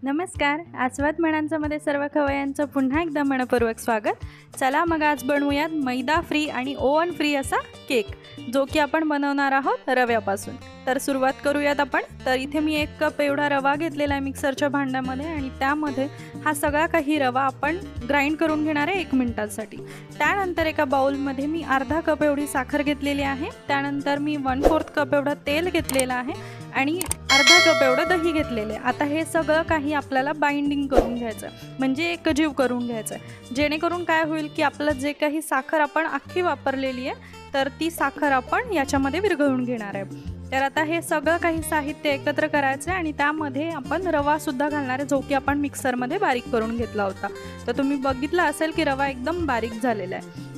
नमस्कार, आस्वाद म्हणांच्यामध्ये सर्व खवय्यांचं पुन्हा एकदा मनपूर्वक स्वागत। चला मग आज बनवूयात मैदा फ्री आणि ओव्हन फ्री असा केक, जो की आपण बनवणार आहोत रव्यापासून। तर सुरुवात करूयात आपण। तर इथे मी 1 कप एवढा रवा घेतलेला आहे मिक्सरच्या भांड्यामध्ये आणि त्यामध्ये हा सगळा काही रवा आपण ग्राइंड करून घेणार आहे 1 मिनिटासाठी। त्यानंतर एका बाउलमध्ये मी अर्धा कप एवढी साखर घेतलेली आहे। त्यानंतर मी 1/4 कप एवढा तेल घेतलेला आहे आणि अर्धा कप एवढं दही घेतलेले। आता हे सगळं काही आपल्याला बाइंडिंग करून घ्यायचं, म्हणजे एकजीव करून घ्यायचं, जेणेकरून काय होईल की आपलं जे काही साखर आपण अख्खी वापरलेली आहे तर ती साखर आपण याच्यामध्ये विरघळून घेणार आहे। तर आता हे सगळं काही साहित्य एकत्र करायचं आणि त्यामध्ये आपण रवा सुद्धा घालणार आहे, जो की आपण मिक्सरमध्ये बारीक करून घेतला होता। तर तुम्ही बघितलं असेल की रवा एकदम बारीक झालेला आहे।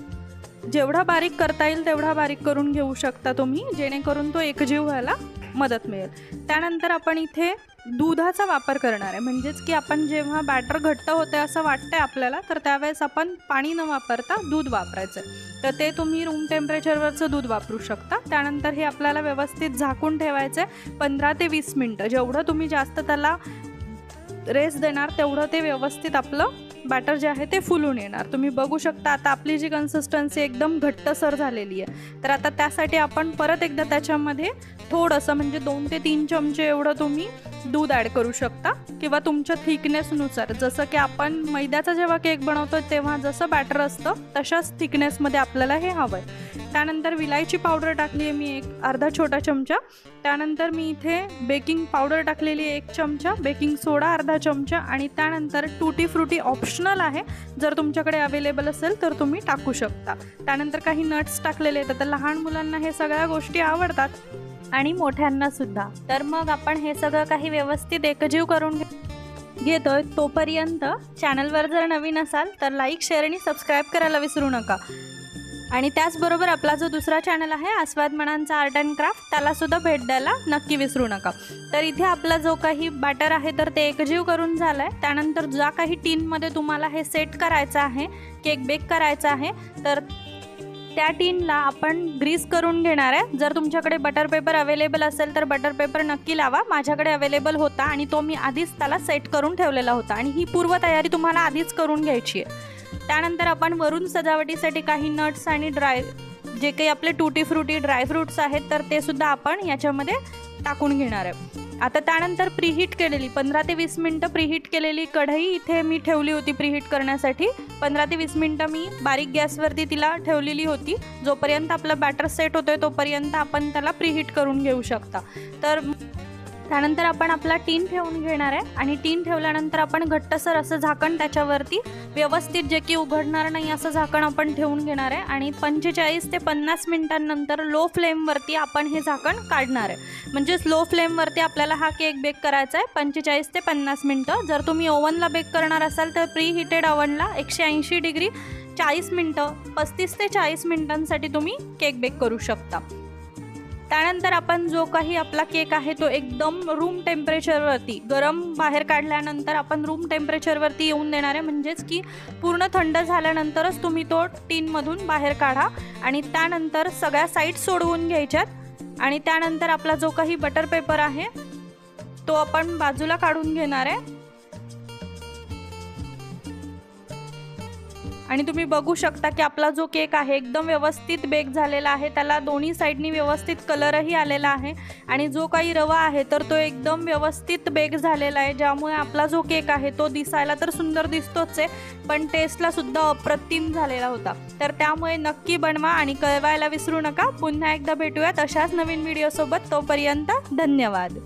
जेवढा बारीक करता येईल तेवढा बारीक करून घेऊ शकता तुम्ही, जेणेकरून तो एकजीव व्हायला मदत मिळेल। त्यानंतर आपण इथे दुधाचा वापर करणार आहे, म्हणजेच की आपण जेव्हा बॅटर घट्ट होते असं वाटतंय आपल्याला तर त्यावेळेस आपण पाणी न वापरता दूध वापरायचं। तर ते तुम्ही रूम टेम्परेचरवरचं दूध वापरू शकता। त्यानंतर हे आपल्याला व्यवस्थित झाकून ठेवायचं आहे 15 ते 20 मिनिटं। जेवढं तुम्ही जास्त त्याला रेस्ट देणार तेवढं ते व्यवस्थित आपलं बॅटर जे आहे ते फुलून येणार। तुम्ही बघू शकता आता आपली जी कन्सिस्टन्सी एकदम घट्टसर झालेली आहे। तर आता त्यासाठी आपण परत एकदा त्याच्यामध्ये थोडंसं म्हणजे 2 ते 3 चमचे एवढं तुम्ही दूध ॲड करू शकता, किंवा तुमच्या थिकनेसनुसार। जसं की आपण मैद्याचा जेव्हा केक बनवतो तेव्हा जसं बॅटर असतं तशाच थिकनेसमध्ये आपल्याला हे हवं आहे। त्यानंतर विलायची पावडर टाकली आहे मी अर्धा छोटा चमचा। त्यानंतर मी इथे बेकिंग पावडर टाकलेली 1 चमचा, बेकिंग सोडा अर्धा चमचा आणि त्यानंतर टूटी फ्रूटी ऑप्शनल आहे, जर तुमच्याकडे अवेलेबल असेल तर तुम्ही टाकू शकता। त्यानंतर काही नट्स टाकलेले आहेत। आता लहान मुलांना हे सगळ्या गोष्टी आवडतात आणि मोठ्यांना सुद्धा। तर मग आपण हे सगळं काही व्यवस्थित एकजीव करून घेतोय। तोपर्यंत चॅनलवर जर नवीन असाल तर लाईक, शेअर आणि सबस्क्राईब करायला विसरू नका। आणि त्याचबरोबर आपला जो दुसरा चॅनल आहे आस्वाद म्हणांचा आर्ट अँड क्राफ्ट, त्याला सुद्धा भेट द्यायला नक्की विसरू नका। तर इथे आपला जो काही बॅटर आहे तर ते एकजीव करून झालं आहे। त्यानंतर ज्या काही टीनमध्ये तुम्हाला हे सेट करायचं आहे, केक बेक करायचा आहे, तर त्या टीनला आपण ग्रीस करून घेणार आहे। जर तुमच्याकडे बटर पेपर अवेलेबल असेल तर बटर पेपर नक्की लावा। माझ्याकडे अवेलेबल होता आणि तो मी आधीच त्याला सेट करून ठेवलेला होता आणि ही पूर्वतयारी तुम्हाला आधीच करून घ्यायची आहे। त्यानंतर आपण वरून सजावटीसाठी काही नट्स आणि जे काही आपले टूटी फ्रूटी ड्रायफ्रूट्स आहेत तर ते सुद्धा आपण याच्यामध्ये टाकून घेणार आहे। आता त्यानंतर प्रीहीट केलेली 15 ते 20 मिनिटं प्रीहीट केलेली कढई इथे मी ठेवली होती प्रीहीट करण्यासाठी। 15 ते 20 मिनिटं मी बारीक गॅसवरती तिला ठेवलेली होती। जोपर्यंत आपलं बॅटर सेट होतोय तोपर्यंत आपण त्याला प्रीहीट करून घेऊ शकता। तर त्यानंतर आपण आपला टीन ठेवून घेणार आहे आणि टीन ठेवल्यानंतर आपण घट्टसर असं झाकण त्याच्यावरती व्यवस्थित, जे की उघडणार नाही असं झाकण आपण ठेवून घेणार आहे आणि 45 ते 50 मिनिटांनंतर लो फ्लेमवरती आपण हे झाकण काढणार आहे। म्हणजे लो फ्लेमवरती आपल्याला हा केक बेक करायचा आहे 45 ते 50 मिनिटं। जर तुम्ही ओव्हनला बेक करणार असाल तर प्री हिटेड ओव्हनला 180 डिग्री 40 मिनिटं 35 ते 40 मिनिटांसाठी तुम्ही केक बेक करू शकता। त्यानंतर आपण जो काही आपला केक आहे तो एकदम रूम टेम्परेचरवरती, गरम बाहेर काढल्यानंतर आपण रूम टेम्परेचरवरती येऊन देणार आहे, म्हणजेच की पूर्ण थंड झाल्यानंतरच तुम्ही तो टीनमधून बाहेर काढा आणि त्यानंतर सगळ्या साईड सोडवून घ्यायच्यात। आणि त्यानंतर आपला जो काही बटर पेपर आहे तो आपण बाजूला काढून घेणार आहे आणि तुम्ही बघू शकता की आपला जो केक आहे एकदम व्यवस्थित बेक झालेला आहे। त्याला दोन्ही साईडनी व्यवस्थित कलरही आलेला आहे आणि जो काही रवा आहे तर तो एकदम व्यवस्थित बेक झालेला आहे, ज्यामुळे आपला जो केक आहे तो दिसायला तर सुंदर दिसतोच आहे, पण टेस्टला सुद्धा अप्रतिम झालेला होता। तर त्यामुळे नक्की बनवा आणि कळवायला विसरू नका। पुन्हा एकदा भेटूयात अशाच नवीन व्हिडिओसोबत। तोपर्यंत धन्यवाद।